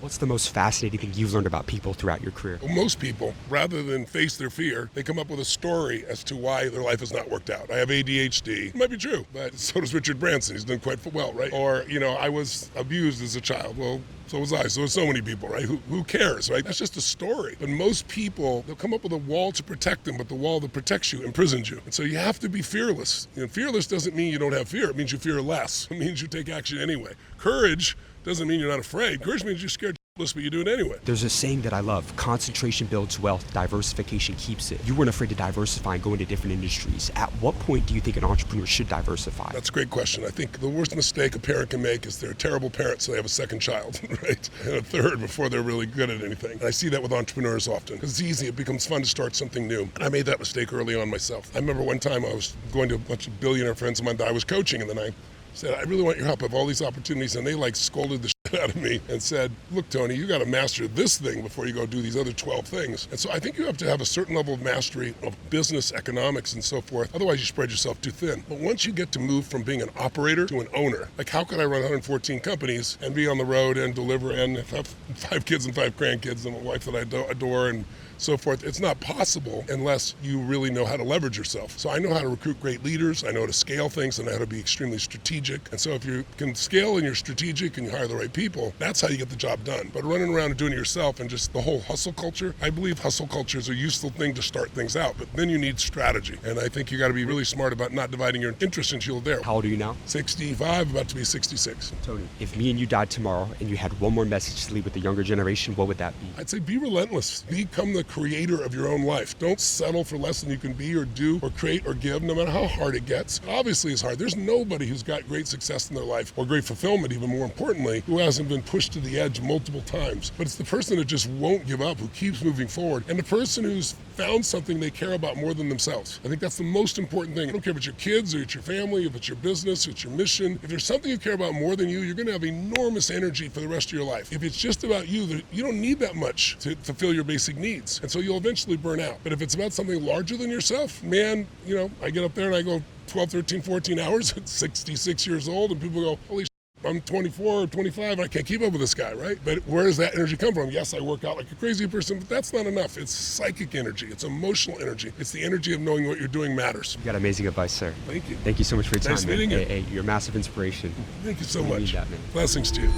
What's the most fascinating thing you've learned about people throughout your career? Well, most people, rather than face their fear, they come up with a story as to why their life has not worked out. I have ADHD. It might be true, but so does Richard Branson. He's done quite well, right? Or, I was abused as a child. Well, so was I. So so many people, right? Who cares, right? That's just a story. But most people, they'll come up with a wall to protect them, but the wall that protects you imprisons you. And so you have to be fearless. Fearless doesn't mean you don't have fear. It means you fear less. It means you take action anyway. Courage doesn't mean you're not afraid. Courage means you're scared, but you do it anyway. There's a saying that I love: concentration builds wealth, diversification keeps it. You weren't afraid to diversify and go into different industries. At what point do you think an entrepreneur should diversify? That's a great question. I think the worst mistake a parent can make is they're a terrible parent, so they have a second child, right? And a third before they're really good at anything. And I see that with entrepreneurs often, because it's easy. It becomes fun to start something new. And I made that mistake early on myself. I remember one time I was going to a bunch of billionaire friends of mine that I was coaching, and then I said, I really want your help. I have all these opportunities. And they scolded the shit out of me and said, look, Tony, you got to master this thing before you go do these other 12 things. And so I think you have to have a certain level of mastery of business, economics, and so forth. Otherwise, you spread yourself too thin. But once you get to move from being an operator to an owner, how could I run 114 companies and be on the road and deliver and have 5 kids and 5 grandkids and a wife that I adore and so forth? It's not possible unless you really know how to leverage yourself. So I know how to recruit great leaders. I know how to scale things. I know how to be extremely strategic. And so if you can scale and you're strategic and you hire the right people, that's how you get the job done. But running around and doing it yourself and just the whole hustle culture, I believe hustle culture is a useful thing to start things out. But then you need strategy. And I think you got to be really smart about not dividing your interest into there. How old are you now? 65, about to be 66. Tony, if me and you died tomorrow and you had one more message to leave with the younger generation, what would that be? I'd say be relentless. Become the creator of your own life. Don't settle for less than you can be or do or create or give, no matter how hard it gets. Obviously, it's hard. There's nobody who's got great success in their life, or great fulfillment, even more importantly, who hasn't been pushed to the edge multiple times. But it's the person that just won't give up, who keeps moving forward, and the person who's found something they care about more than themselves. I think that's the most important thing. I don't care if it's your kids or it's your family, if it's your business, it's your mission. If there's something you care about more than you, you're going to have enormous energy for the rest of your life. If it's just about you, you don't need that much to fulfill your basic needs. And so you'll eventually burn out. But if it's about something larger than yourself, man, I get up there and I go 12, 13, 14 hours at 66 years old, and people go, holy shit, I'm 24 or 25, and I can't keep up with this guy, right? But where does that energy come from? Yes, I work out like a crazy person, but that's not enough. It's psychic energy. It's emotional energy. It's the energy of knowing what you're doing matters. You got amazing advice, sir. Thank you. Thank you so much for your time. Nice meeting you. Hey, you're a massive inspiration. Thank you so We much. need that, man. Blessings to you.